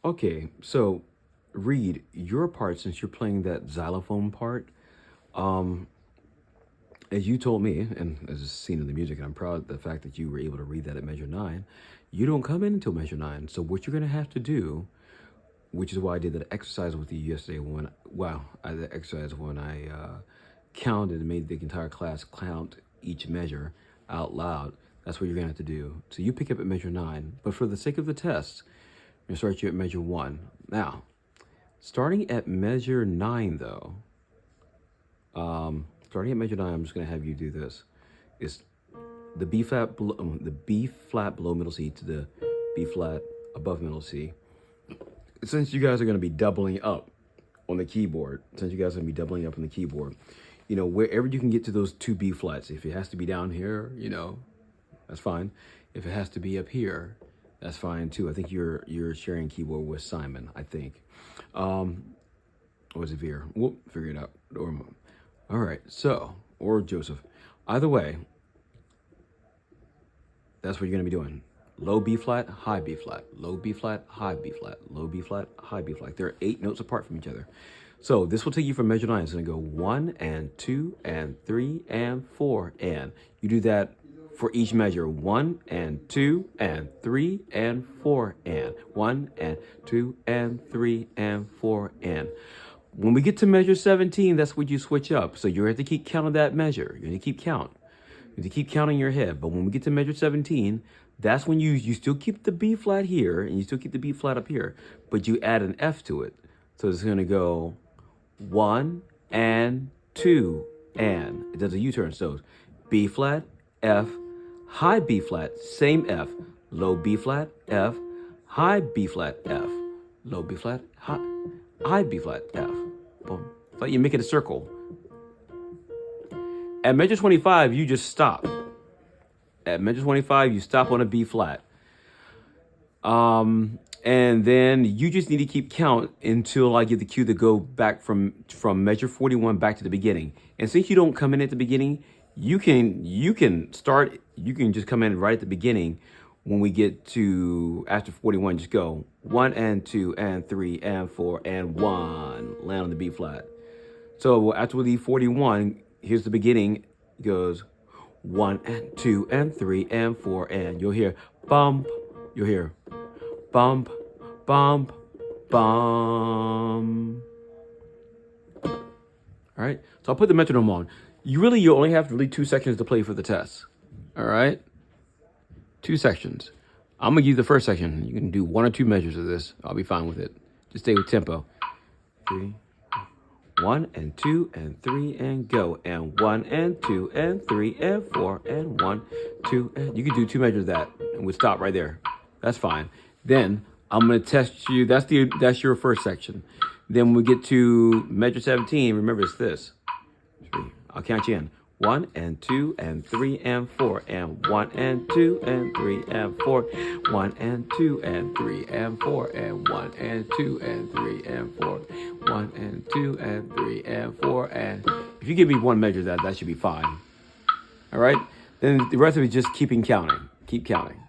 Okay, so Reed, your part, since you're playing that xylophone part, um, as you told me, and as is seen in the music, and I'm proud of the fact that you were able to read that at measure nine, you don't come in until measure nine. So what you're gonna have to do, which is why I did that exercise with you yesterday when, wow, I did that exercise when I counted and made the entire class count each measure out loud. That's what you're gonna have to do. So you pick up at measure nine, but for the sake of the test, I'm gonna start you at measure one. Now, starting at measure nine though, starting at measure nine, I'm just gonna have you do this. It's the B flat below middle C to the B flat above middle C. Since you guys are gonna be doubling up on the keyboard, wherever you can get to those two B flats. If it has to be down here, that's fine. If it has to be up here, that's fine too. I think you're sharing keyboard with Simon, I think. Or is it Veer? We'll figure it out. All right, or Joseph. Either way, that's what you're gonna be doing. Low B flat, high B flat, low B flat, high B flat, low B flat, high B flat. They're 8 notes apart from each other. So this will take you from measure nine. It's gonna go 1 and 2 and 3 and 4 and. You do that for each measure. 1 and 2 and 3 and 4 and. 1 and 2 and 3 and 4 and. When we get to measure 17, that's when you switch up. So you have to keep counting that measure. You're gonna keep count. You have to keep counting your head. But when we get to measure 17, that's when you still keep the B flat here and you still keep the B flat up here, but you add an F to it. So it's gonna go 1 and 2 and. It does a U-turn. So B flat, F, high B flat, same F, low B flat, F, high B flat, F, low B flat, high B flat, F. Boom. It's like you make it a circle. At measure 25, you just stop. At measure 25, you stop on a B flat. And then you just need to keep count until I give the cue to go back from measure 41 back to the beginning. And since you don't come in at the beginning, you can just come in right at the beginning. When we get to after 41, just go 1 and 2 and 3 and 4 and 1. Land on the B flat. So after we leave 41, here's the beginning. It goes 1 and 2 and 3 and 4 and. You'll hear bump. You'll hear bump, bump, bump. All right. So I'll put the metronome on. You only have 2 sections to play for the test. All right. 2 sections. I'm gonna give you the first section. You can do 1 or 2 measures of this. I'll be fine with it. Just stay with tempo. 3, 1 and 2 and 3 and go. And 1 and 2 and 3 and 4 and 1, 2 and you can do 2 measures of that and we'll stop right there. That's fine. Then I'm gonna test you. That's your first section. Then when we get to measure 17, remember it's this. I'll count you in. 1 and 2 and 3 and 4 and 1 and 2 and 3 and 4. 1 and 2 and 3 and 4 and 1 and 2 and 3 and 4. 1 and 2 and 3 and 4 and. If you give me 1 measure of that, that should be fine. All right. Then the rest of it is just keeping counting. Keep counting.